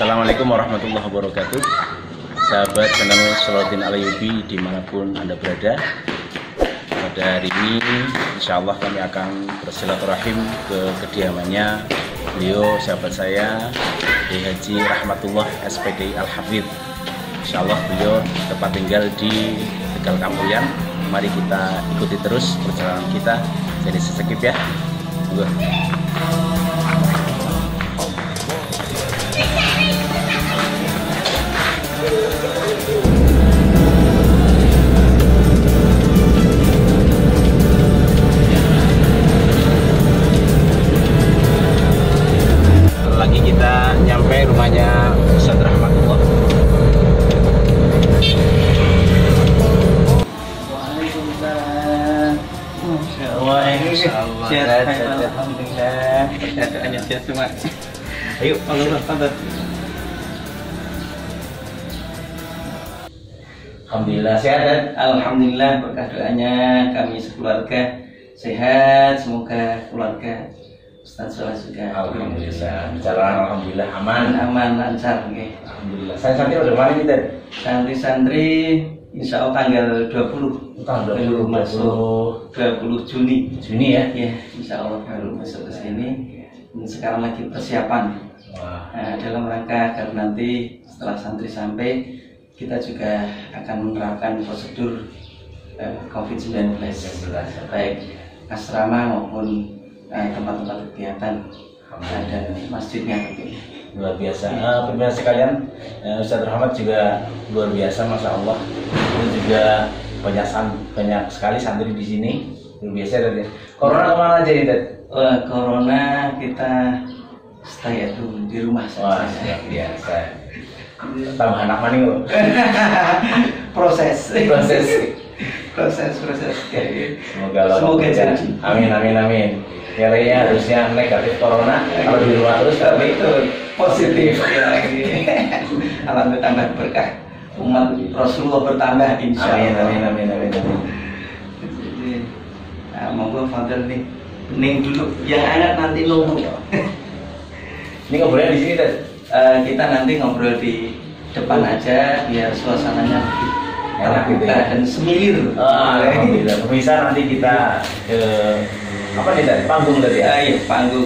Assalamualaikum warahmatullahi wabarakatuh. Sahabat channel Salahuddin Al-Ayyubi dimanapun Anda berada, pada hari ini insya Allah kami akan bersilaturahim ke kediamannya beliau, sahabat saya, Haji Rahmatullah SPDI Al-Hafidh. Insya Allah beliau tempat tinggal di Tegal Kampuyan. Mari kita ikuti terus perjalanan kita. Jadi seskip ya. Lagi kita nyampe rumahnya Ustaz Rahmatullah. Alhamdulillah. Doanya sehat semua. Ayo, Alhamdulillah sehat. Alhamdulillah berkah doanya kami sekeluarga sehat, semoga keluarga Ustaz Soleh juga. Alhamdulillah. Jalan alhamdulillah aman lancar. Alhamdulillah. Saya santri udah kemarin kita. Santri insya Allah tanggal 20. Tanggal 20 masuk 20 Juni ya? Ya, insya Allah baru masuk ke sini. Sekarang lagi persiapan. Nah, dalam rangka agar nanti setelah santri sampai kita juga akan menerapkan prosedur COVID-19 baik asrama maupun tempat-tempat kegiatan dan masjidnya. Luar biasa. Pemirsa sekalian, Ustaz Rahmat juga luar biasa, masya Allah. Itu juga banyak sekali santri di sini. Luar biasa. Corona kemana aja itu? Corona kita stay at home di rumah saja. Luar biasa. Tambah anak mani kok. Proses. Semoga jadi. Amin. Kayaknya harusnya negatif corona, kalau di rumah terus tapi itu positif. Alhamdulillah tambah berkah, umat Rasulullah bertambah insya Allah. Amin. Jadi, monggo Fadil nih, bening dulu, yang hangat nanti nunggu. Ini ngobrolnya di sini Ted? Kita nanti ngobrol di depan aja biar suasananya lebih enak gitu ya? dan semilir. Alhamdulillah. Pemirsa, nanti kita ke apa nih Ted? Panggung tadi ya? Iya, panggung.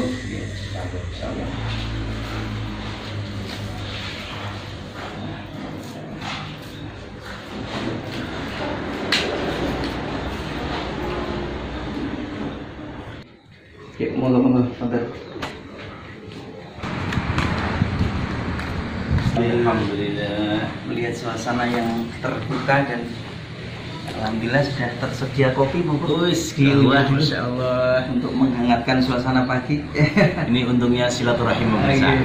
Ya, monggo, Fadil. Alhamdulillah, melihat suasana yang terbuka dan alhamdulillah sudah tersedia kopi monggo. Masya Allah. Untuk menghangatkan suasana pagi. Ini untungnya silaturahim pemirsa.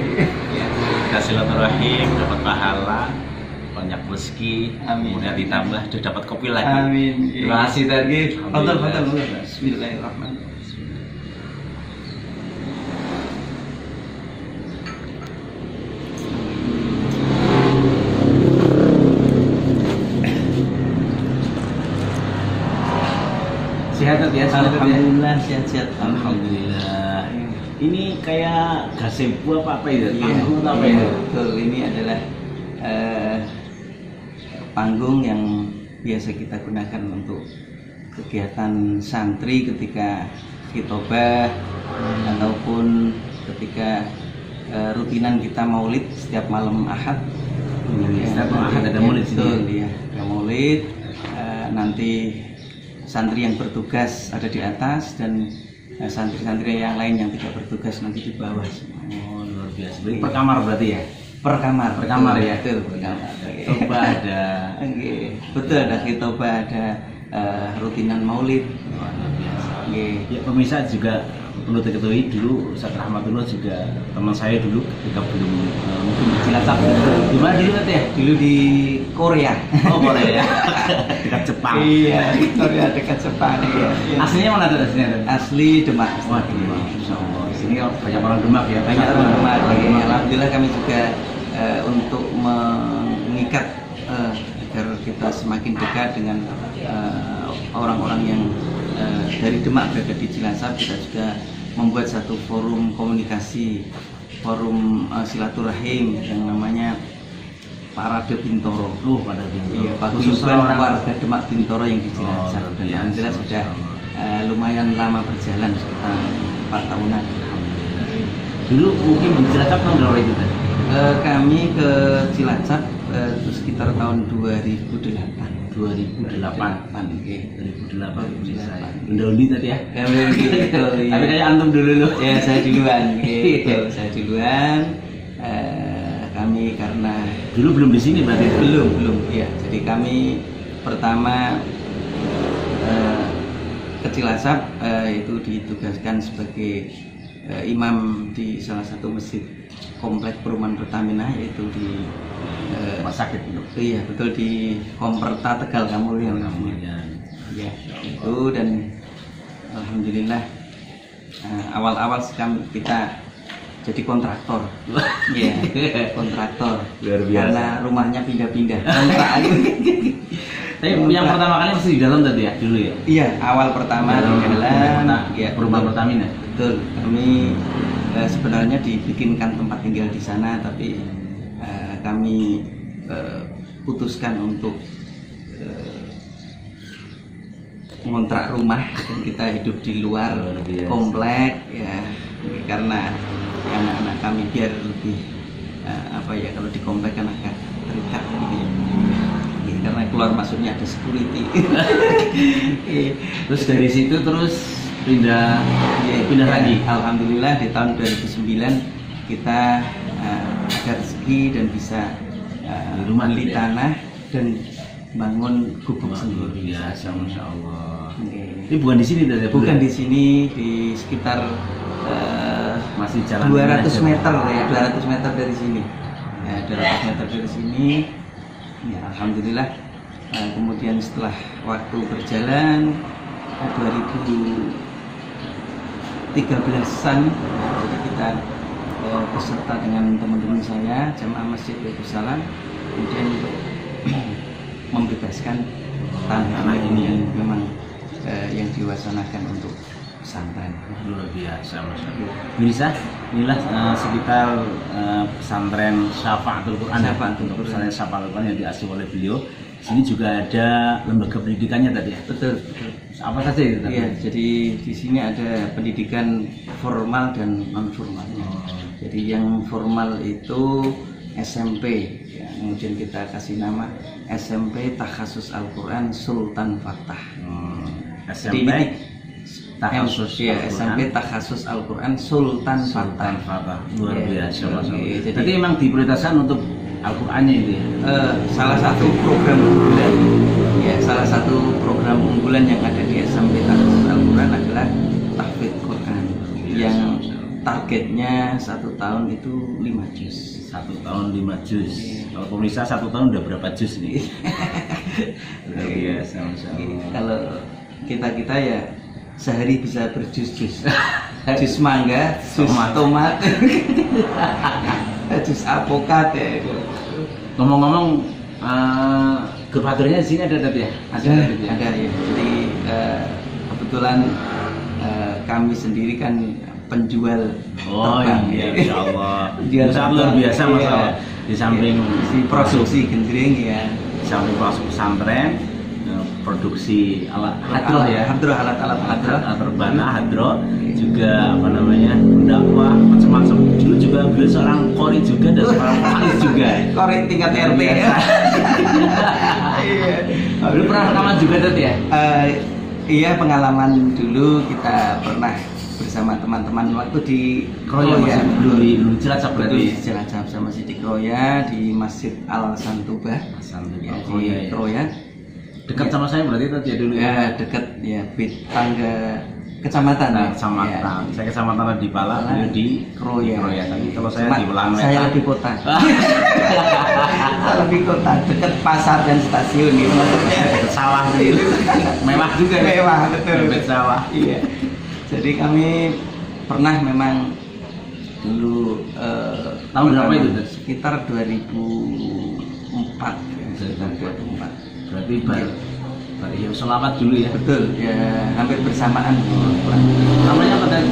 Kita silaturahim, dapat pahala, banyak rezeki, kemudian ditambah dapat kopi lagi. Amin. Terima kasih tadi. Betul. Bismillahirrahmanirrahim. Sehat ya? Alhamdulillah sehat. Alhamdulillah. Ini kayak gazebo apa itu? Panggung apa itu? Betul, ini adalah panggung yang biasa kita gunakan untuk kegiatan santri ketika khitobah ataupun ketika rutinan kita maulid setiap malam Ahad. Setiap malam Ahad ada maulid. Betul, ya. Ada maulid. Nanti santri yang bertugas ada di atas dan santri-santri yang lain yang tidak bertugas nanti di bawah. Oh, luar biasa. Per kamar berarti ya? Per kamar ya? Betul, per kamar. Khitobah ada. Betul, ada khitobah, ada rutinan maulid. Luar biasa. Ya, pemirsa juga perlu diketahui dulu Ustaz Rahmatullah juga teman saya dulu ketika belum mungkin di Cilacap. Di mana dulu ya? Dulu di Korea. Oh, Korea. Dekat Jepang. Iya, Korea dekat Jepang. Iya. Aslinya mana tuh aslinya? Asli Demak. Wah, Demak. Insya Allah. Di sini banyak orang Demak ya. Banyak orang Demak. Alhamdulillah kami juga untuk mengikat agar kita semakin dekat dengan orang-orang yang dari Demak berada di Cilacap, kita juga membuat satu forum komunikasi forum silaturahim yang namanya Parade Bintoro. Pada Bintoro. Iya, paguyuban warga Demak Bintoro yang di Cilacap. Dan alhamdulillah sudah lumayan lama berjalan, sekitar 4 tahunan. Dulu mungkin di Cilacap tahun berapa itu tadi? Kami ke Cilacap itu sekitar tahun 2008. 2008. 2008 bisa ya. Mendahului tadi ya. Tapi kayak antum dulu. Ya, saya duluan. Gitu. Saya duluan. Kami karena dulu belum di sini berarti. Belum. Iya. Jadi kami pertama ke Cilacap itu ditugaskan sebagai imam di salah satu masjid komplek perumahan Pertamina, yaitu di rumah sakit itu. Iya, betul, di Komperta Tegal Kamulyan. Ya, itu. Dan alhamdulillah awal-awal kita jadi kontraktor. Iya, kontraktor. Luar biasa. Karena rumahnya pindah-pindah. Kontrak. Tapi yang pertama kali masih di dalam tadi ya, dulu ya? Iya, awal pertama di dalam perumahan Pertamina. Betul. Kami sebenarnya dibikinkan tempat tinggal di sana, tapi kami putuskan untuk mengontrak rumah dan kita hidup di luar komplek ya, karena anak-anak kami biar lebih kalau di komplek kan agak terikat gitu ya. Karena keluar masuknya ada security. Terus dari situ pindah lagi. Alhamdulillah di tahun 2009 kita ada rezeki dan bisa beli tanah dan bangun gubuk sendiri. Biasa, Masya Allah. Ini bukan di sini tadi? Bukan di sini, di sekitar masih jalan 200 meter ya, 200 meter dari sini. Ya, 200 meter dari sini. Ya, alhamdulillah. Kemudian setelah waktu berjalan 2013-an, jadi kita beserta dengan teman-teman saya jamaah Masjid Waalaikumsalam kemudian membebaskan tanah ini yang memang yang diwacanakan untuk pesantren. Luar biasa, Mas. Bisa, inilah sekitar pesantren Syafa'atul Quran. Pesantren Syafa'atul Quran yang diasuh oleh beliau. Di sini juga ada lembaga pendidikannya tadi ya. Betul. Apa saja itu tadi? Iya, jadi di sini ada pendidikan formal dan non formalnya. Jadi yang formal itu SMP, ya, kemudian kita kasih nama SMP Takhasus Al-Quran Sultan Fatah. SMP Takhasus SMP Takhasus Al-Quran Sultan Fatah. Luar biasa, Mas. Jadi memang diprioritaskan untuk Al-Qurannya itu ya? Salah satu program unggulan. Ya, salah satu program unggulan yang ada di SMP Takhasus Al-Quran adalah tahfidz Quran, yang targetnya 1 tahun itu 5 juz. 1 tahun 5 juz. Kalau pemirsa 1 tahun udah berapa juz nih? Luar biasa, Masya Allah. Kalau kita ya sehari bisa berjus-jus. Jus mangga, jus tomat, jus apokat ya. Ngomong-ngomong, gerpaturnya di sini ada tadi ya? Ada ya. Jadi kebetulan kami sendiri kan penjual terbang. Ya, Insya Allah. Sangat luar biasa, Mas. Di samping produksi gendring ya. Di samping pesantren, produksi alat hadroh ya, alat-alat hadroh juga dakwah macam-macam. Dulu juga beliau seorang qori juga dan seorang hafiz juga. Qori tingkat RT ya. Dulu pernah rekaman juga tadi ya? Iya, pengalaman dulu kita pernah bersama teman-teman waktu di Kroya, belum Cilacap berarti. Cilacap sama Siti Kroya di Masjid Al Santubah ya, di Kroya. Dekat sama saya berarti tadi ya dulu ya? Dekat ya, tangga kecamatan. Kecamatan. Ya. Saya kecamatan di Pala, beliau di Kroya. Kalau saya di Welang. Saya lebih kota. Saya lebih kota, dekat pasar dan stasiun gitu maksudnya. Sawah gitu. Mewah juga. Mewah, betul. Dekat sawah. Iya. Jadi kami pernah memang dulu tahun berapa itu? Sekitar 2004 ya, sekitar 2004. Berarti ya selawat dulu ya. Betul ya, hampir bersamaan. Namanya apa tadi?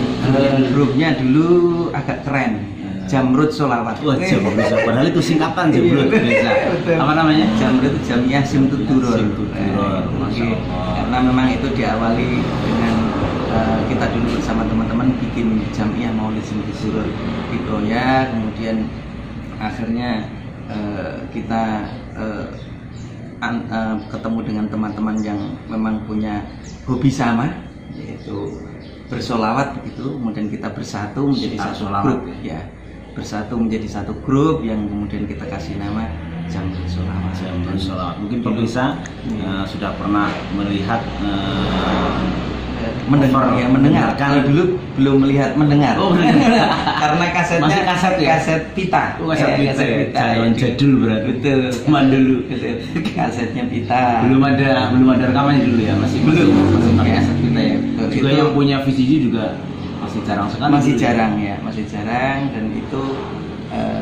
Grupnya dulu agak keren, Jamrut Sholawat. Wah, Jamrut Sholawat. Padahal itu singkatan Jamrut biasa. Apa namanya? Jamrut Jamiah Simtud Duror. Karena memang itu diawali dengan kita dulu bersama teman-teman bikin Jamiah Maulid Simtud Duror gitu ya. Kemudian akhirnya kita ketemu dengan teman-teman yang memang punya hobi sama, yaitu bersolawat begitu. Kemudian kita bersatu menjadi satu grup ya, bersatu menjadi satu grup yang kemudian kita kasih nama Jamrut Sholawat. Jamrut Sholawat. Mungkin pemirsa sudah pernah melihat mendengar. Kalau dulu belum melihat, mendengar. Oh, mendengar. Karena kasetnya masih kaset ya? Kaset pita. Kaset pita. Zaman jadul berarti. Betul. Zaman dulu. Betul. Kasetnya pita. Belum ada rekamannya dulu ya, masih pakai kaset pita ya. Juga itu, yang punya VCD juga masih jarang sekali. Masih jarang ya, masih jarang, dan itu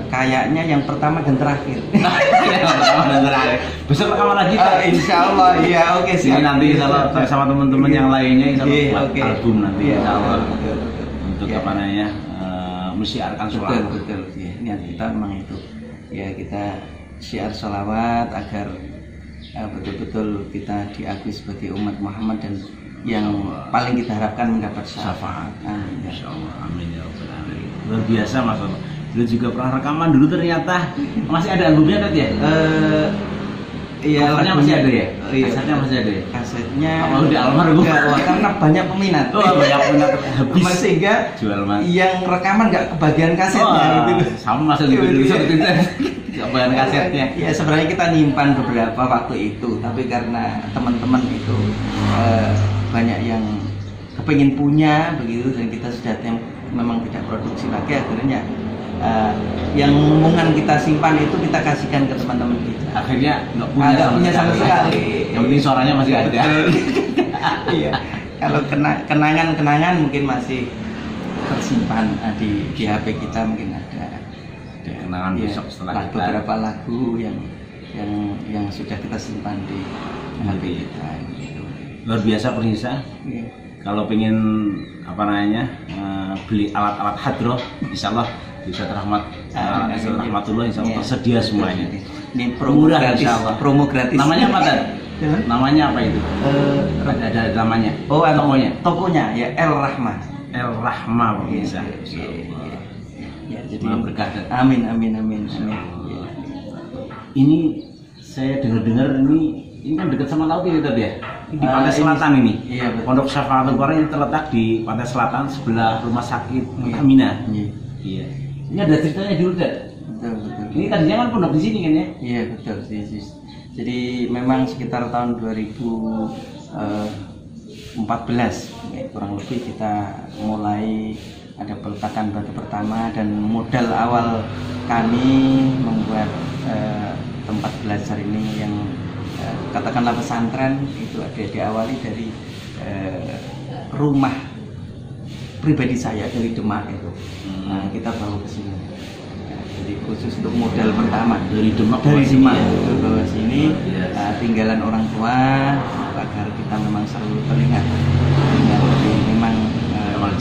kayaknya yang pertama dan terakhir. Besok rekaman lagi Pak. Insya Allah ya, oke sih. Nanti kalau sama teman-teman yang lainnya insya Allah album nanti insya Allah untuk apa namanya menyiarkan sholawat. Betul. Ya, niat kita memang itu. Ya, kita syiar sholawat agar betul-betul kita diakui sebagai umat Muhammad dan yang paling kita harapkan mendapat syafaat. Amin. Insya Allah. Amin ya rabbal alamin. Luar biasa Mas. Dulu juga pernah rekaman dulu, ternyata masih ada albumnya tadi ya? Iya, covernya masih ada ya? Iya. Kasetnya masih ada ya? Kasetnya apa udah almarhum? Karena banyak peminat. Banyak peminat habis. Sehingga jual Mas. Yang rekaman nggak kebagian kasetnya gitu. Sama Mas dulu seperti itu. Kebagian kasetnya. Ya sebenarnya kita nyimpan beberapa waktu itu, tapi karena teman-teman itu banyak yang kepengin punya begitu, dan kita sudah memang tidak produksi lagi, akhirnya yang omongan kita simpan itu kita kasihkan ke teman-teman kita. Akhirnya nggak punya sama sekali. Yang penting suaranya masih ada. Iya. Kalau kenangan mungkin masih tersimpan di HP kita, mungkin ada kenangan ya, besok setelah kita beberapa lagu yang sudah kita simpan di HP kita. Gitu. Luar biasa pemirsa. Iya. Kalau pengen apa namanya beli alat-alat hadroh, insyaallah bisa rahmatullah insyaallah tersedia semuanya. Ini promo gratis. Promo gratis. Namanya apa Tad? Namanya apa itu? Ada namanya. Oh, tokonya ya El Rahma. El Rahma pemirsa. Ya, jadi berkah. Amin. Ini saya dengar ini kan dekat sama laut ini tadi ya? Di pantai selatan ini. Iya, betul. Pondok Syafaatul Qur'an yang terletak di pantai selatan sebelah rumah sakit Pertamina. Iya. Ini ada ceritanya dulu, Dad. Betul. Ini tadinya kan pondok di sini kan ya? Iya, betul. Jadi memang sekitar tahun 2014 kurang lebih kita mulai ada peletakan batu pertama, dan modal awal kami membuat tempat belajar ini yang katakanlah pesantren itu ada diawali dari rumah pribadi saya dari Demak itu. Nah, kita bawa ke sini. Jadi khusus untuk modal pertama dari Demak bawa sini tinggalan orang tua agar kita memang selalu teringat. Jadi memang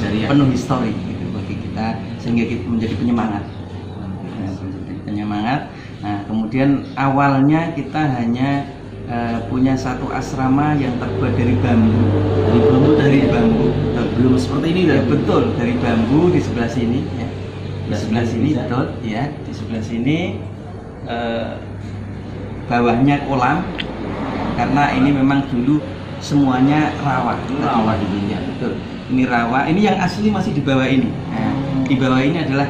penuh histori gitu bagi kita, sehingga kita menjadi penyemangat. Nah, kemudian awalnya kita hanya punya satu asrama yang terbuat dari bambu. Dari bambu. Belum seperti ini ya, betul, dari bambu di sebelah sini ya. Di sebelah sini betul ya, di sebelah sini bawahnya kolam, karena ini memang dulu semuanya rawa dulu ya, betul. Ini rawa, ini yang asli masih di bawah ini. Nah, di bawah ini adalah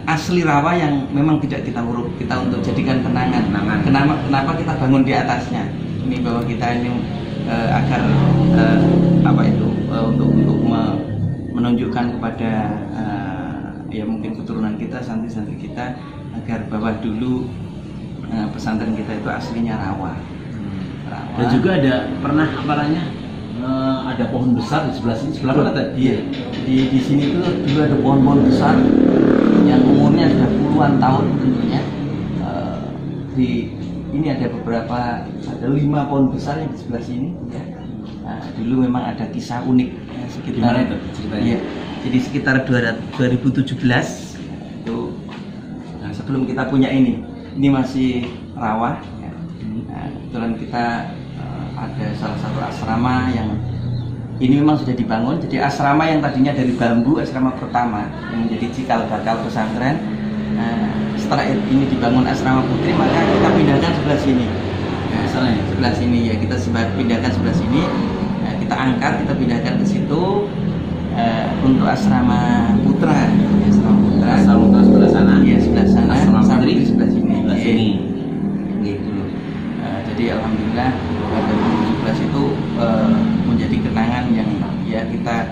asli rawa yang memang tidak kita uruk, kita untuk jadikan kenangan. Kenapa kita bangun di atasnya? Ini bahwa kita ini agar untuk menunjukkan kepada ya mungkin keturunan kita, santri-santri kita, agar bahwa dulu pesantren kita itu aslinya rawa. Dan juga ada pernah ada pohon besar di sebelah sini, sebelah mana tadi? Iya. Di sini tuh dulu ada pohon-pohon besar yang umurnya sudah puluhan tahun tentunya. Ini ada 5 pohon besar yang di sebelah sini. Ya. Nah, dulu memang ada kisah unik sekitar. Iya. Jadi sekitar 2017 itu. Nah, sebelum kita punya ini masih rawa ya. Nah, kebetulan kita ada salah satu asrama yang ini memang sudah dibangun. Jadi asrama yang tadinya dari bambu, asrama pertama yang menjadi cikal bakal pesantren. Setelah ini dibangun asrama putri, maka kita pindahkan sebelah sini. Nah, sebelah sini ya, kita pindahkan sebelah sini. Nah, kita angkat, kita pindahkan ke situ untuk asrama putra. Asrama putra sebelah sana. Iya, sebelah sana. Asrama putri sebelah sini. Sebelah sini. Gitu. Jadi alhamdulillah pada 2017 itu menjadi kenangan yang ya kita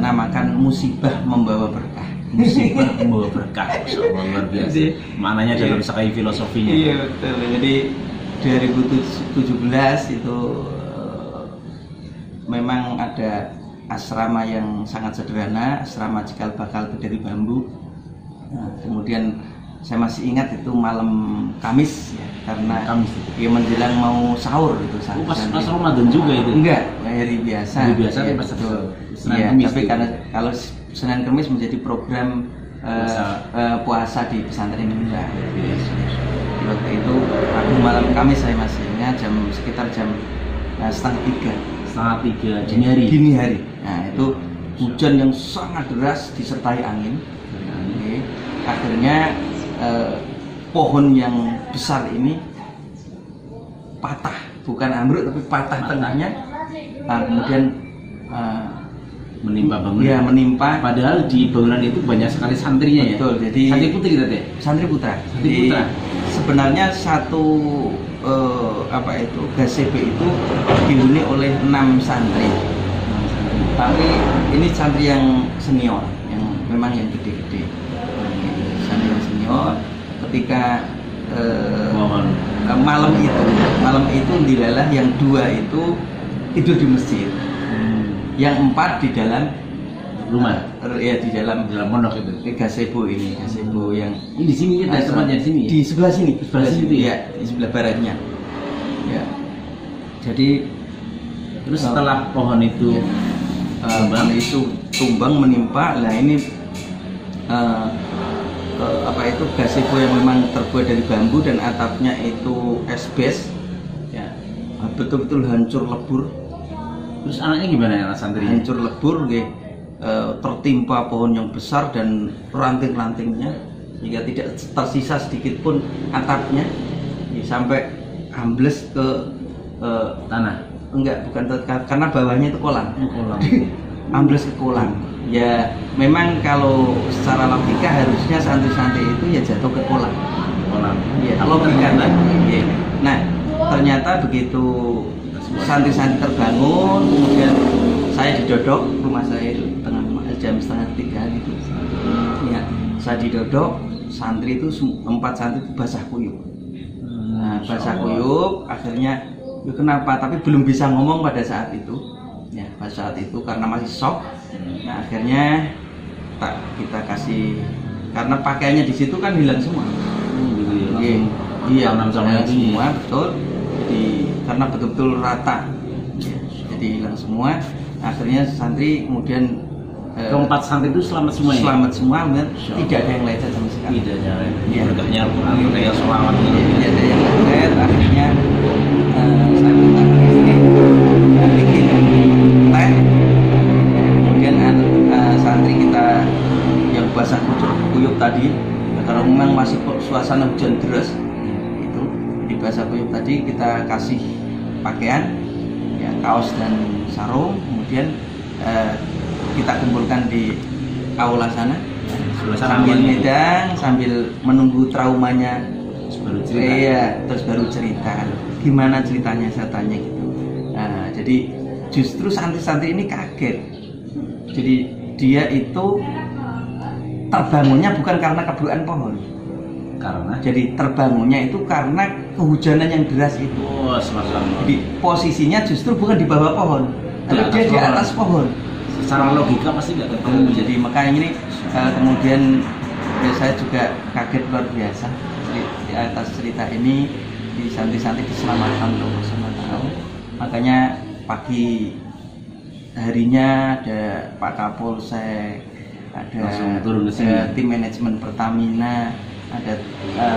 namakan musibah membawa berkah. Musibah membawa berkah, luar biasa. Maknanya dalam sekali filosofinya. Iya betul. Jadi 2017 itu memang ada asrama yang sangat sederhana, asrama cikal bakal dari bambu. Nah, kemudian saya masih ingat itu malam Kamis ya, karena ya menjelang mau sahur itu. Pas Ramadan juga itu? Enggak, hari biasa. Hari biasa ya, pas Senin Kamis. Tapi karena kalau Senin Kamis menjadi program puasa di pesantren ini lah. Waktu itu Rabu malam Kamis saya masih ingat sekitar jam setengah 3 dini hari. Nah itu hujan yang sangat deras disertai angin. Akhirnya pohon yang besar ini patah, bukan ambruk tapi patah tengahnya. Nah, kemudian menimpa bangunan. Ya, menimpa. Padahal di bangunan itu banyak sekali santrinya. Betul, ya. Jadi santri putri tadi. Santri putra. Santri putra. Sebenarnya satu gazebo itu dihuni oleh 6 santri. Tapi ini santri yang senior, yang memang yang gede-gede. Santri yang senior. Ketika malam itu dilalah yang 2 itu tidur di masjid. Yang 4 di dalam rumah. Ya di dalam pondok itu. Gazebo yang ini di sini kita tempatnya di sini. Di sebelah sini. Sebelah sini ya, di sebelah baratnya. Ya. Jadi terus setelah pohon itu tumbang menimpa, lah ini gazebo yang memang terbuat dari bambu dan atapnya itu esbes. Ya. Betul-betul hancur lebur. Terus anaknya gimana ya santrinya? Hancur lebur, tertimpa pohon yang besar dan ranting-rantingnya, sehingga tidak tersisa sedikit pun atapnya, sampai ambles ke tanah. Enggak, bukan karena bawahnya itu kolam. Ambles ke kolam. Ya memang kalau secara logika harusnya santri-santri itu ya jatuh ke kolam. Ya, logikanya. Nah ternyata begitu santri-santri terbangun, kemudian saya didodok, rumah saya itu jam setengah 3 gitu. Ya, saya didodok, santri itu 4 santri itu basah kuyup. Nah, basah kuyup, akhirnya kenapa? Tapi belum bisa ngomong pada saat itu. Ya, pada saat itu karena masih shock. Nah, akhirnya kita kasih, karena pakaiannya di situ kan hilang semua. Iya, semua betul. Karena betul-betul rata, ya, jadi hilang semua. Akhirnya santri kemudian keempat santri itu selamat semua. Selamat semua, tidak ada yang lecet sama sekali. Tidak ada yang berkahnya Al-Quran, kayak sholawat. Tidak ada yang lecet. Akhirnya saya minta istri bikin teh. Kemudian santri kita yang basah kuyup tadi, karena memang masih suasana hujan deras. Di basah kuyup tadi kita kasih pakaian, ya, kaos dan sarung, kemudian kita kumpulkan di aula sana, sambil medang, sambil menunggu traumanya. Terus baru cerita. Gimana ceritanya, saya tanya gitu. Nah, jadi justru santri-santri ini kaget. Jadi dia itu terbangunnya bukan karena keburukan pohon. Jadi terbangunnya itu karena kehujanan yang deras itu. Jadi posisinya justru bukan di bawah pohon, tapi dia di atas pohon. Secara logika pasti nggak ketemu. Jadi makanya ini kemudian saya juga kaget luar biasa di atas cerita ini. Di santri-santri diselamatkan untuk bersama tahu. Makanya pagi harinya ada Pak Kapolsek, ada langsung turun ke sini. Tim manajemen Pertamina, ada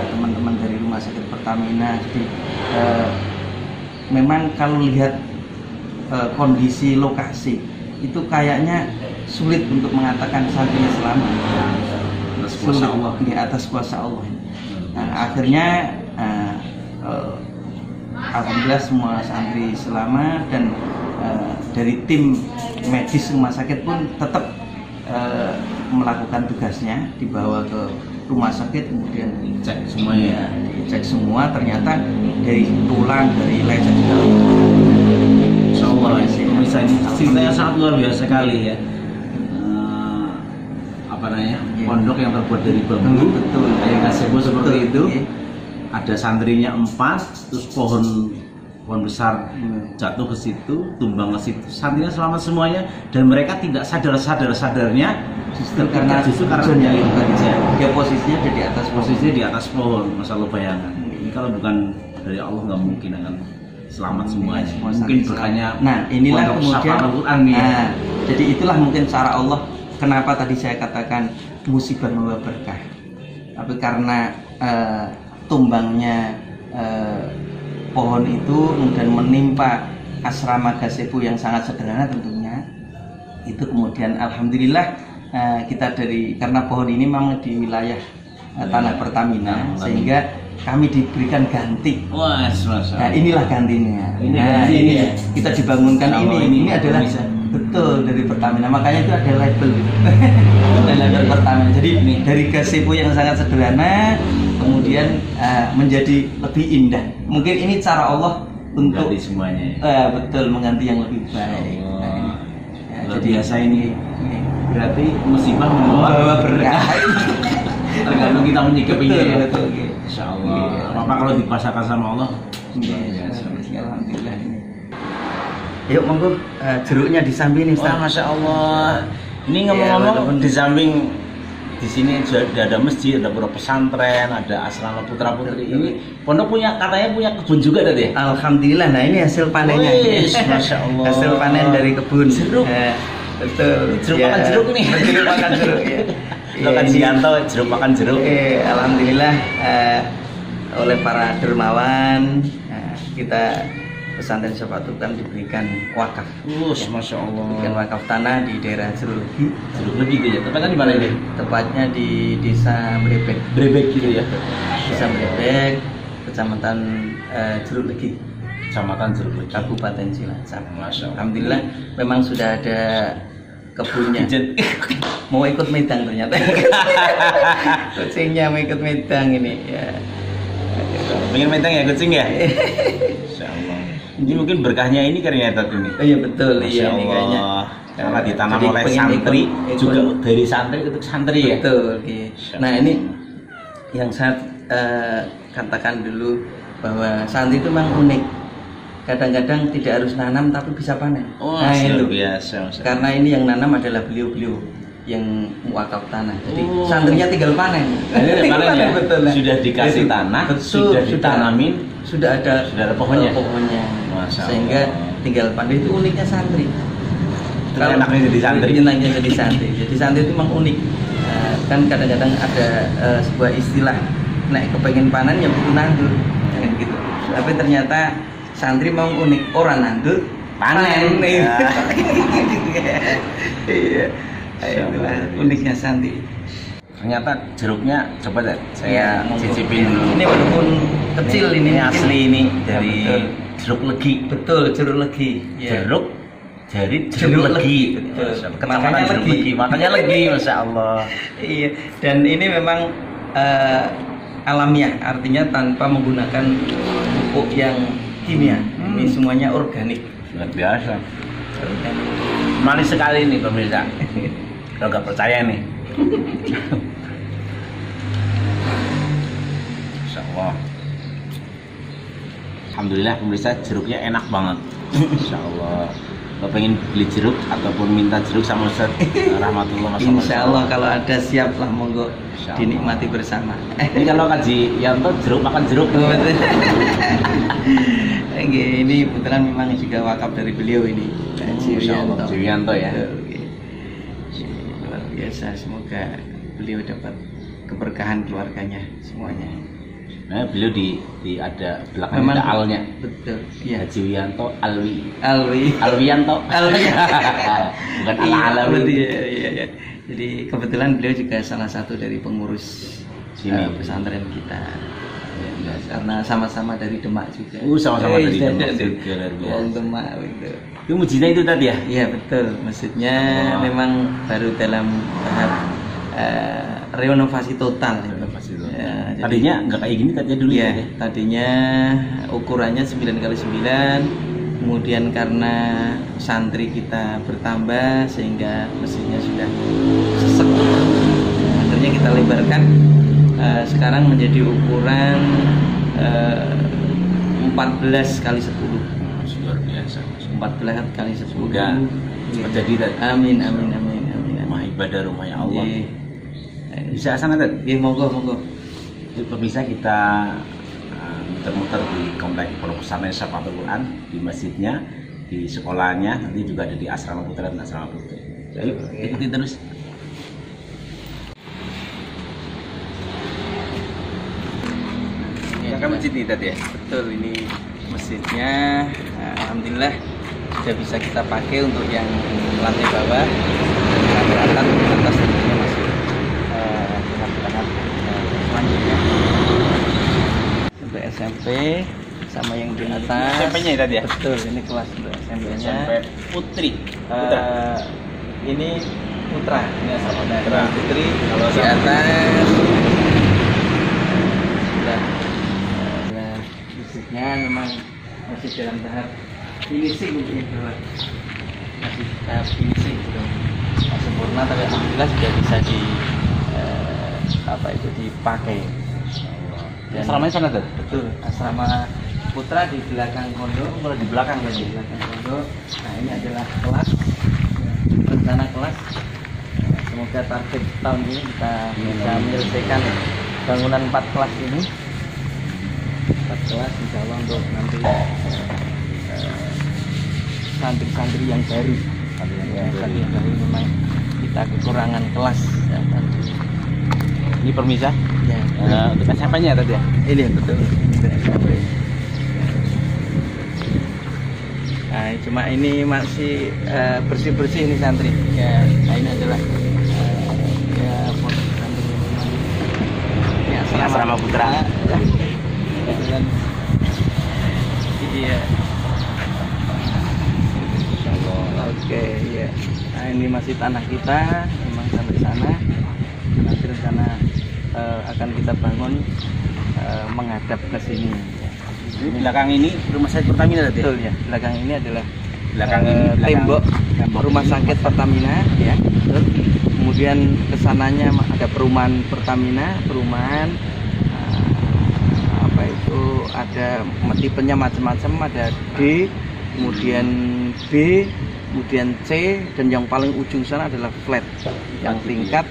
teman-teman dari rumah sakit Pertamina. Jadi memang kalau lihat kondisi lokasi itu kayaknya sulit untuk mengatakan santrinya selamat. Atas kuasa Allah. Di atas kuasa Allah. Nah, akhirnya alhamdulillah semua santri selamat, dan dari tim medis rumah sakit pun tetap melakukan tugasnya, dibawa ke rumah sakit, kemudian Cek semuanya. cek semua, ternyata dari tulang, dari lecet Insya Allah bisa ceritanya sangat luar biasa sekali ya. Apa namanya, pondok yang terbuat dari bambu, betul, kayak gazebo seperti betul, itu. iya. Ada santrinya 4, terus pohon besar jatuh ke situ, tumbang ke situ. Santrinya selamat semuanya, dan mereka tidak sadarnya Justru karena jatuh itu. dia posisinya ada di atas Posisinya di atas pohon. Masa Allah bayangkan, ini kalau bukan dari Allah nggak mungkin akan selamat semuanya. Mungkin berkahnya. Nah, inilah pondok kemudian Syafaat Al-Quran nih. Nah, jadi itulah mungkin cara Allah kenapa tadi saya katakan musibah membawa berkah. Tapi karena tumbangnya pohon itu kemudian menimpa asrama gazebo yang sangat sederhana tentunya, itu kemudian alhamdulillah kita karena pohon ini memang di wilayah tanah Pertamina, sehingga kami diberikan ganti. Wah, Nah, inilah gantinya. Ini Ini kita dibangunkan ini adalah bisa. betul dari Pertamina, makanya itu ada label gitu. Label Pertamina. Jadi dari gazebo yang sangat sederhana kemudian menjadi lebih indah. Mungkin ini cara Allah untuk mengganti semuanya. betul, mengganti yang lebih baik. Jadi biasa ini berarti musibah membawa berkah. Tergantung kita menyikapinya ya. Betul. Insya Allah. Apa kalau dipasarkan sama Allah? Alhamdulillah. Yuk monggo, jeruknya di samping ini. Wah, Masya Allah. Ini ngomong-ngomong di samping di sini sudah ada masjid, ada pondok pesantren, ada asrama putra putri. Ini pondok katanya punya kebun juga tadi. Alhamdulillah. Nah, ini hasil panennya. Masya Allah. Hasil panen dari kebun. Jeruk. Betul. Jeruk makan jeruk nih. Jeruk makan jeruk ya. Makan Sianto, jeruk makan jeruk. Alhamdulillah oleh para dermawan kita pesantren Syafaat Al-Quran diberikan wakaf. Masya Allah. Diberikan wakaf tanah di daerah Jeruk Legi itu ya. Tepatnya di mana ini? Tepatnya di Desa Brebek. Brebek gitu ya. Desa Brebek, Kecamatan Jeruk Legi. Kecamatan Jeruk Legi. Kabupaten Cilacap. Masya Allah. Alhamdulillah memang sudah ada kebunnya. Mau ikut medang ternyata. Kucingnya mau ikut medang ini ya. Pengen medang ya kucing ya? Insya Allah. Ini mungkin berkahnya ini ternyata ini. Oh iya betul, iya ini kayaknya. Karena ditanam oleh santri, juga dari santri ke santri ya. Betul. Iya. Nah ini yang saya katakan dulu bahwa santri itu memang unik. Kadang-kadang tidak harus nanam tapi bisa panen. Nah itu biasa. Karena ini yang nanam adalah beliau-beliau yang wakaf tanah. Jadi santrinya tinggal panen. Panen ya? Betul. Sudah dikasih tanah, betul, sudah ditanamin, sudah ada pohonnya. Sehingga tinggal panen. Itu uniknya santri. Kalau enaknya jadi santri. Enaknya jadi santri. Jadi santri itu memang unik. Kan kadang-kadang ada sebuah istilah, nek kepengen panen ya butuh nandur, kan gitu. Tapi ternyata santri mau unik, orang nandur panen. Iya. Itulah uniknya santri. Ternyata jeruknya coba deh saya cicipin dulu. Ini walaupun kecil ini asli ini dari jeruk legi. Betul, jeruk legi. Ya. Jeruk legi. Makanya legi. Makanya legi, Masya Allah. Iya. Dan ini memang alamiah, artinya tanpa menggunakan pupuk yang kimia. Ini semuanya organik. Luar biasa. Manis sekali nih pemirsa. Kalau nggak percaya nih. Insya Allah. Alhamdulillah pemirsa, jeruknya enak banget. Insya Allah. Kalau pengen beli jeruk ataupun minta jeruk sama Ustaz Rahmatullah, Insya Allah kalau ada siap lah, monggo dinikmati bersama. Ini kalau Kaji Yanto jeruk makan jeruk. Ini kebetulan memang juga wakaf dari beliau ini. Insya Allah. Yanto ya. biasa. Semoga beliau dapat keberkahan keluarganya semuanya. Nah, beliau di ada belakang Memang ada alnya. betul. Iya. Haji Wiyanto Alwi. Alwiyanto. Bukan Alawi. Iya. Jadi kebetulan beliau juga salah satu dari pengurus Sini. Pesantren kita. Ya, karena sama-sama dari Demak juga. Sama-sama dari Demak juga. juga, luar biasa. Wong Demak gitu. Itu Mujina itu tadi ya? Iya betul. Maksudnya memang baru dalam tahap renovasi total. Renovasi total. Ya, tadinya nggak kayak gini tadinya dulu ya, ya? tadinya ukurannya 9x9, kemudian karena santri kita bertambah sehingga mesinnya sudah sesek, akhirnya kita lebarkan sekarang menjadi ukuran 14x10. Luar biasa. 14x10. Semoga cepat jadi tadi. Amin. Rumah ibadah rumahnya Allah. Iya. Bisa sana tadi? Iya, monggo. Jadi pemirsa, kita muter-muter di komplek Pondok Pesantren Syafatul Quran, di masjidnya, di sekolahnya, nanti juga ada di asrama putra dan asrama putri. Jadi ikuti terus. Ini kan masjid ini tadi ya? Betul, ini masjidnya. Alhamdulillah sudah bisa kita pakai untuk yang lantai bawah. Atas tentunya masih tahap selanjutnya untuk SMP sama yang di atas. SMP-nya tadi ya? Betul, ini kelas untuk SMP-nya. SMP Putri. Ini Putra. Ini asal Putra. Putri. Kalau Di atas. Masjidnya memang masih dalam tahap finishing untuk yang bawah. Masih tahap finishing belum sempurna, tapi alhamdulillah sudah bisa dipakai. Dan asramanya sana tadi? betul, asrama Putra di belakang pondok. Kalau di belakang tadi. Di belakang pondok. Nah, ini adalah kelas, rencana kelas. Semoga target tahun ini kita bisa menyelesaikan bangunan 4 kelas ini. 4 kelas insya Allah untuk nanti santri-santri yang baru. Santri yang baru memang kita kekurangan kelas ya, Ini permisa? ya. Untuk SMP-nya tadi ya? Ini betul. Nah, cuma ini masih bersih-bersih ini santri. Ya, nah ini adalah ya foto santri yang memang ya, Asrama Putra. Dan ini ya. Oke, ya. Nah, ini masih tanah kita, memang sampai sana. Nanti rencana akan kita bangun menghadap ke sini. Di belakang ini rumah sakit Pertamina tadi. Betul ya. Belakang ini adalah Belakang ini tembok rumah sakit Pertamina ya. Betul. Kemudian kesananya ada perumahan Pertamina, perumahan apa itu ada tipenya macam-macam, ada D, kemudian B, kemudian C, dan yang paling ujung sana adalah flat yang tingkat.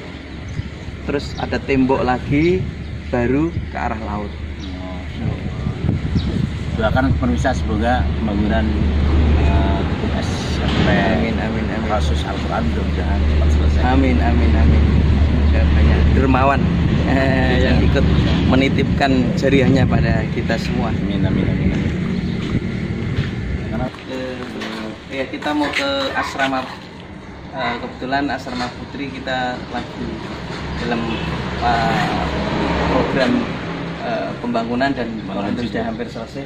Terus ada tembok lagi baru ke arah laut. Doakan pemirsa semoga pembangunan SMP Amin. kasus Al-Quran mudah-mudahan cepat selesai. Amin. Semoga banyak dermawan yang ikut menitipkan jariahnya pada kita semua. Amin. Ya, kita mau ke asrama. Kebetulan asrama putri kita lagi dalam program pembangunan dan pembangunan sudah hampir selesai.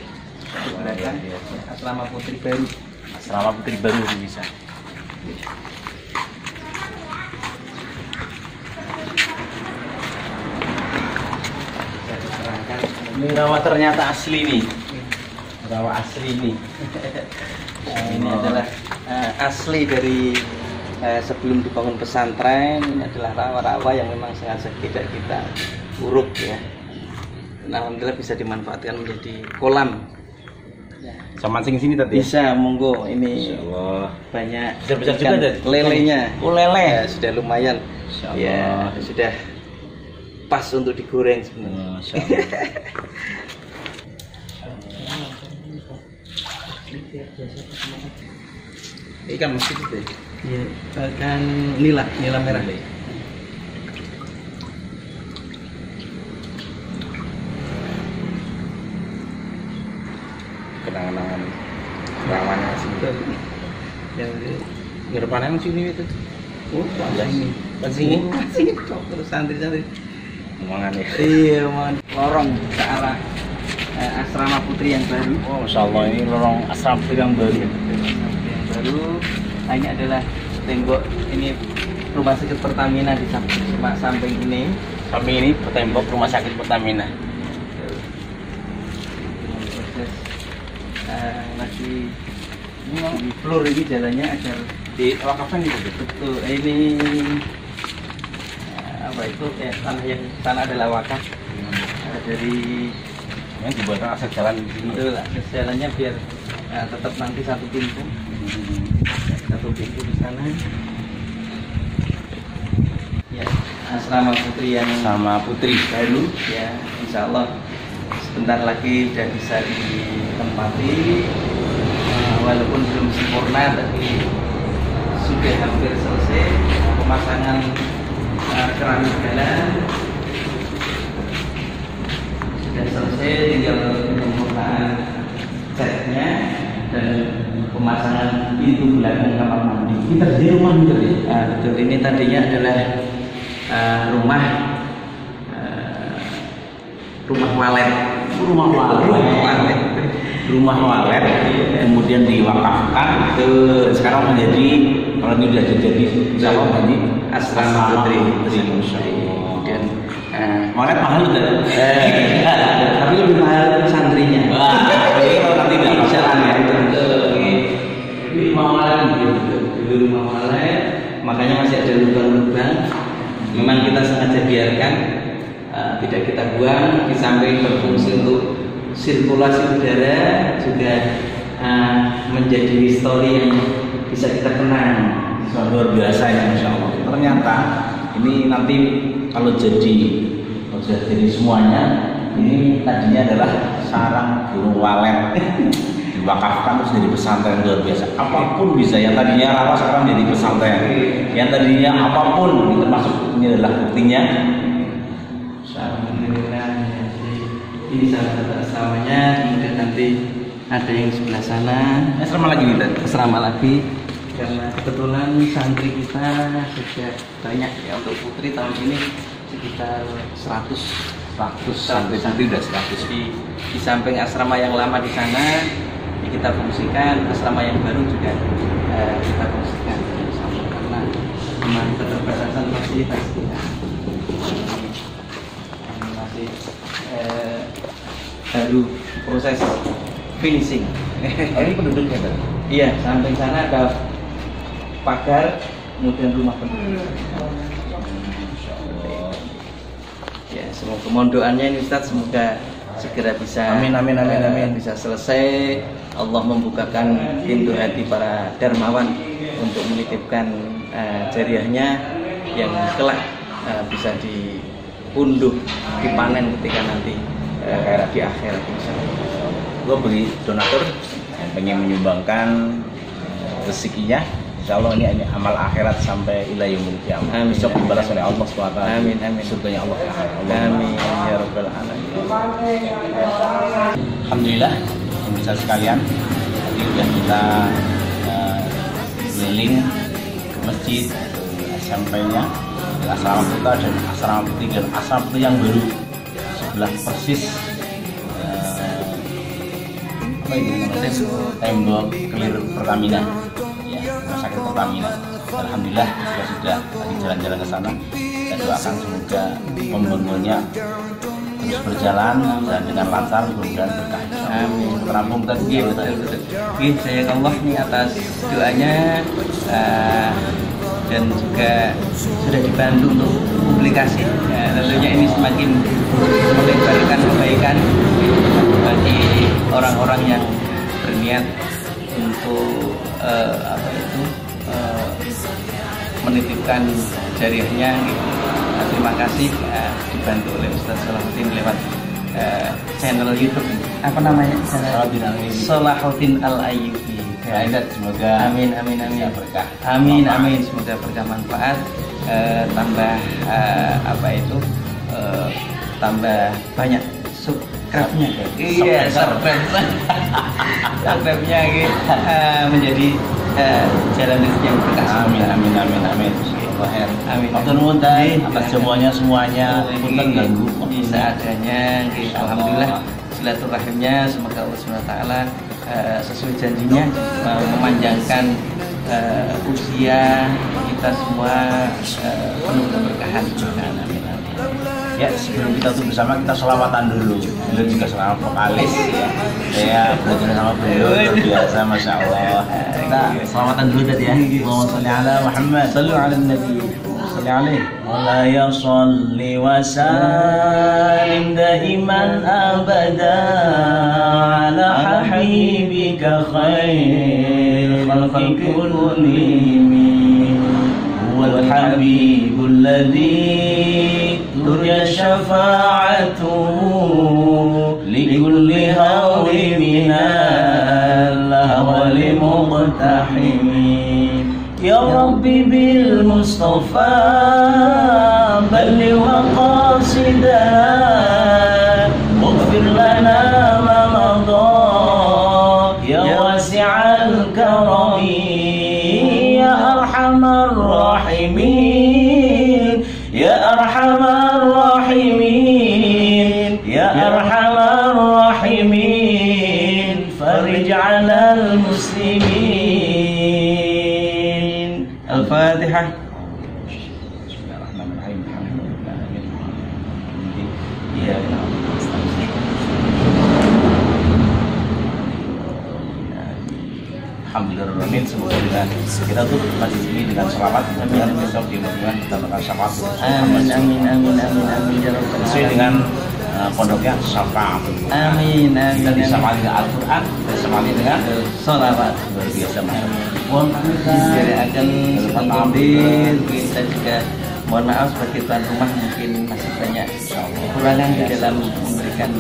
Asrama putri baru. Asrama Putri baru bisa. Ini rawa ternyata asli nih. Rawa asli nih. Ini adalah asli dari sebelum dibangun pesantren. Ini adalah rawa-rawa yang memang sengaja tidak kita uruk ya. Nah, alhamdulillah bisa dimanfaatkan menjadi kolam. Bisa mancing sini tadi. Bisa, monggo. Ini Insyaallah. banyak Besar-besar ikan juga tadi. lelenya. Oh, lele. Ya, sudah lumayan. Insyaallah. Ya, sudah pas untuk digoreng sebenarnya. Masyaallah. Ikan masih itu ya? Iya, ikan nila merah. kenangan ramanya sini. Yang Ngerepana yang sini itu. oh, Sini. Pas sini. Sini kok terus santri-santri. Omongan ya. Iya, mohon lorong ke arah asrama putri yang baru. Oh, Masya Allah, ini lorong asrama putri yang baru. Yang baru. Nah, ini adalah tembok ini rumah sakit Pertamina di samping ini. Kami ini tembok rumah sakit Pertamina. Proses masih di floor ini jalannya agar Di wakafan itu betul ini apa itu tanah adalah wakaf dari yang dibuatkan akses jalan di sini. betul akses jalannya biar tetap nanti satu pintu di sana ya asrama putri yang Sama Putri. baru ya insya Allah sebentar lagi sudah bisa ditempati walaupun belum sempurna tapi sudah hampir selesai pemasangan keramik jalan sudah selesai, tinggal penyempurnaan catnya dan pemasangan pintu belakang kamar mandi. Kita di rumah menjadi. Betul, ini tadinya adalah rumah walet. Rumah walet kemudian diwakafkan ke sekarang menjadi kalau ini sudah jadi insya Allah menjadi Asrama Putri. Insya Allah. Kemudian Walet mahal tuh. tapi lebih mahal santrinya. Wah, ini kalau nanti nggak Insyaallah ya itu betul. Jadi rumah walet dulu rumah walet, makanya masih ada lubang-lubang. Memang kita sengaja biarkan tidak kita buang, di samping berfungsi untuk sirkulasi udara juga menjadi histori yang bisa kita kenang. luar biasa ya Insya Allah. Ternyata ini nanti kalau sudah jadi semuanya, ini tadinya adalah sarang burung walet diwakafkan terus jadi pesantren luar biasa. Apapun bisa, yang tadinya rawa sekarang jadi pesantren, yang tadinya apapun, termasuk ini adalah buktinya. Alhamdulillah. Jadi ini salah satu asramanya, kemudian nanti ada yang sebelah sana. Asrama lagi nih Tan? Asrama lagi karena kebetulan santri kita sudah banyak ya, untuk putri tahun ini sekitar 100 santri udah 100. di samping asrama yang lama di sana ya kita fungsikan, asrama yang baru juga kita fungsikan karena memang keterbatasan fasilitas kita masih baru proses finishing. Ini penduduknya Tan? Iya, samping sana ada pagar, kemudian rumah penduduk. Ya, semoga mohon doanya ini Ustaz, semoga segera bisa Amin. bisa selesai. Allah membukakan pintu hati para dermawan untuk menitipkan jariahnya yang kelak bisa diunduh, dipanen ketika nanti di akhirat insyaallah. Gue beli donatur yang pengen menyumbangkan rezekinya. Insya Allah ini amal akhirat sampai ila yaumil qiyamah. Besok dibalas oleh Allah SWT. Amin. Surganya Allah. Amin ya rabbal alamin. Alhamdulillah, pemirsa sekalian, tadi sudah kita keliling ke masjid, SMP-nya, asrama putra dan asrama putri yang baru sebelah persis tembok clear Pertamina, ya, rumah sakit Pertamina. Alhamdulillah kita sudah tadi jalan-jalan ke sana. Kita doakan semoga pembangunannya terus berjalan dengan lancar, mudah-mudahan berkah. Amin. Terampung tadi. Saya Allah nih atas doanya dan juga sudah dibantu untuk publikasi. Tentunya ini semakin melebarkan kebaikan bagi orang-orang yang berniat untuk menitipkan jariahnya. Terima kasih dibantu oleh Ustaz Salahuddin lewat channel YouTube. Apa namanya? Salahuddin Al-Ayyubi. Semoga amin berkah. Amin. Semoga berkah manfaat, tambah tambah banyak krabnya. Iya, subscribe. Subscribe-nya menjadi jalan rezeki yang berkah. Amin amin amin amin. Amin. Matur nuwun atas semuanya punten ganggu bisa adanya. Alhamdulillah silaturahimnya semoga Allah SWT sesuai janjinya memanjangkan usia kita semua penuh keberkahan. Amin. Ya, sebelum kita tutup bersama kita selawatan dulu. Beliau juga seorang vokalis ya. Saya belajar sama beliau luar biasa, masya Allah. Kita selawatan dulu tadi ya. Allahumma sholli ala Muhammad. Sallu ala Nabi. Salli alaihi. Wa ya sholli wa sallim daiman abada ala habibika khair khalqi kullihim. Huwal habibul ladzi ترجى شفاعته لكل هول من الهوى لمقتحم يا ربي بالمصطفى بلغ مقاصدنا واغفر لنا ما مضى يا واسع الكرم يا أرحم الراحمين يا أرحم الراحمين يا أرحم الراحمين فرج على المسلمين. الفاتحة. بسم الله الرحمن الرحيم. الحمد لله Alhamdulillah, semoga dengan kita tuh masih ini dengan selamat, dan besok di Madinah kita bakal syafaat. Amin ya rabbal Sesuai dengan pondoknya syafaat. Amin. Kita disamali dengan Al-Quran, kita disamali dengan sholawat. Luar biasa, masya Mohon akan hadir. Kita juga mohon maaf sebagai tuan rumah mungkin masih banyak kekurangan di dalam memberikan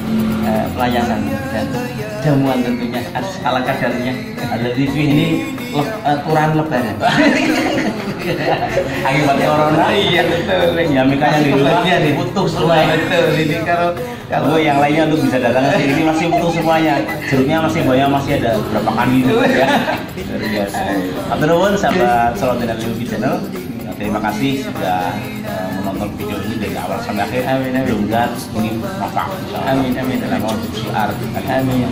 pelayanan dan jamuan tentunya ala kadarnya. Ada TV Ini aturan lebaran. akibat corona. Iya betul. Ya mikanya di rumah diputus semuanya. Betul. Ini kalau yang lainnya lu bisa datang ke sini masih utuh semuanya. Jeruknya masih banyak, masih ada berapa kali itu ya. Luar biasa. Matur nuwun sahabat Salahuddin Al-Ayyubi Channel. Terima kasih sudah menonton video ini dari awal sampai akhir. Amin. Mudah-mudahan ini manfaat. Amin. Dalam syiar. Amin.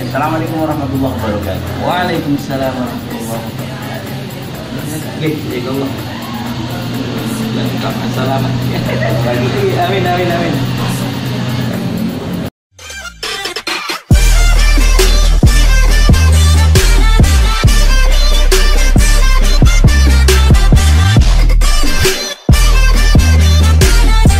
Assalamualaikum warahmatullahi wabarakatuh. Waalaikumsalam warahmatullahi wabarakatuh. Selamat. Amin.